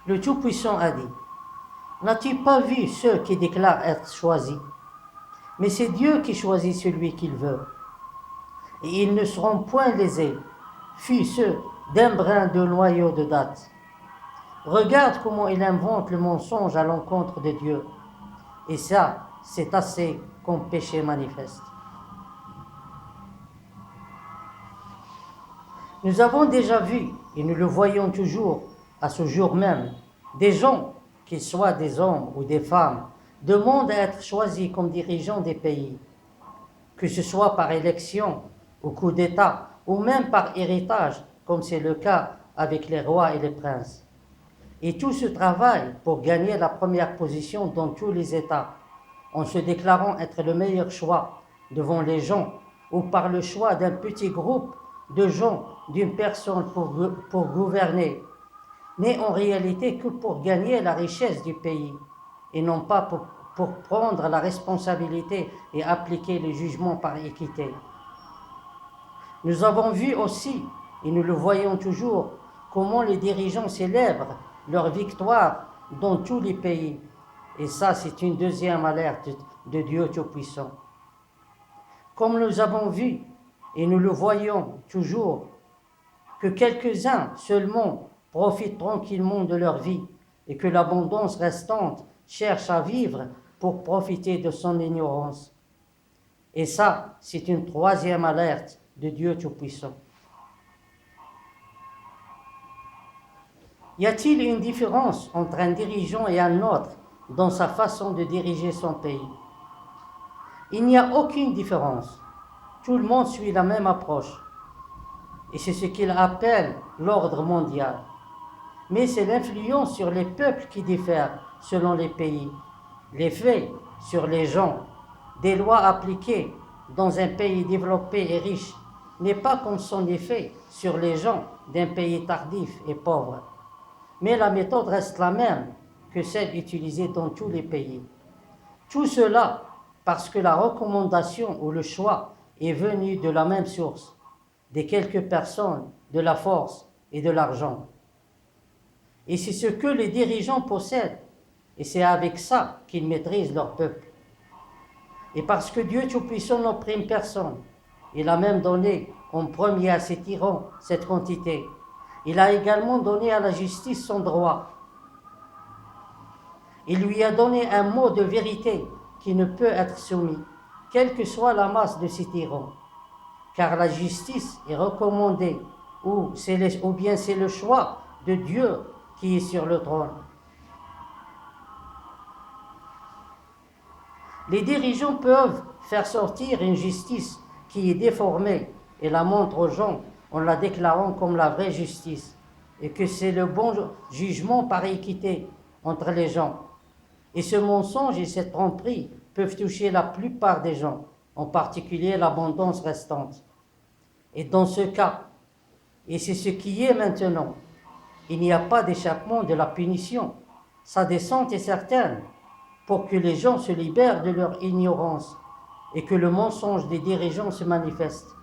Le Tout-Puissant a dit, n'as-tu pas vu ceux qui déclarent être choisis? Mais c'est Dieu qui choisit celui qu'il veut. Et ils ne seront point lésés, fût-ce d'un brin de noyau de date. Regarde comment il invente le mensonge à l'encontre de Dieu. Et ça, c'est assez comme péché manifeste. Nous avons déjà vu, et nous le voyons toujours à ce jour même, des gens, qu'ils soient des hommes ou des femmes, demandent à être choisis comme dirigeants des pays, que ce soit par élection, au coup d'État, ou même par héritage, comme c'est le cas avec les rois et les princes. Et tout ce travail pour gagner la première position dans tous les États, en se déclarant être le meilleur choix devant les gens, ou par le choix d'un petit groupe de gens, d'une personne pour gouverner, n'est en réalité que pour gagner la richesse du pays, et non pas pour prendre la responsabilité et appliquer le jugement par équité. Nous avons vu aussi, et nous le voyons toujours, comment les dirigeants célèbrent leur victoire dans tous les pays. Et ça, c'est une deuxième alerte de Dieu Tout-Puissant. Comme nous avons vu, et nous le voyons toujours, que quelques-uns seulement profitent tranquillement de leur vie et que l'abondance restante cherche à vivre pour profiter de son ignorance. Et ça, c'est une troisième alerte de Dieu Tout-Puissant. Y a-t-il une différence entre un dirigeant et un autre dans sa façon de diriger son pays? Il n'y a aucune différence. Tout le monde suit la même approche. Et c'est ce qu'il appelle l'ordre mondial. Mais c'est l'influence sur les peuples qui diffère selon les pays, l'effet sur les gens, des lois appliquées dans un pays développé et riche n'est pas comme son effet sur les gens d'un pays tardif et pauvre. Mais la méthode reste la même que celle utilisée dans tous les pays. Tout cela parce que la recommandation ou le choix est venu de la même source, des quelques personnes, de la force et de l'argent. Et c'est ce que les dirigeants possèdent, et c'est avec ça qu'ils maîtrisent leur peuple. Et parce que Dieu Tout-Puissant n'opprime personne, il a même donné en premier à ses tyrans cette quantité. Il a également donné à la justice son droit. Il lui a donné un mot de vérité qui ne peut être soumis, quelle que soit la masse de ses tyrans. Car la justice est recommandée, ou bien c'est le choix de Dieu qui est sur le trône. Les dirigeants peuvent faire sortir une justice qui est déformée et la montrent aux gens en la déclarant comme la vraie justice et que c'est le bon jugement par équité entre les gens. Et ce mensonge et cette tromperie peuvent toucher la plupart des gens, en particulier l'abondance restante. Et dans ce cas, et c'est ce qui est maintenant, il n'y a pas d'échappement de la punition. Sa descente est certaine pour que les gens se libèrent de leur ignorance et que le mensonge des dirigeants se manifeste.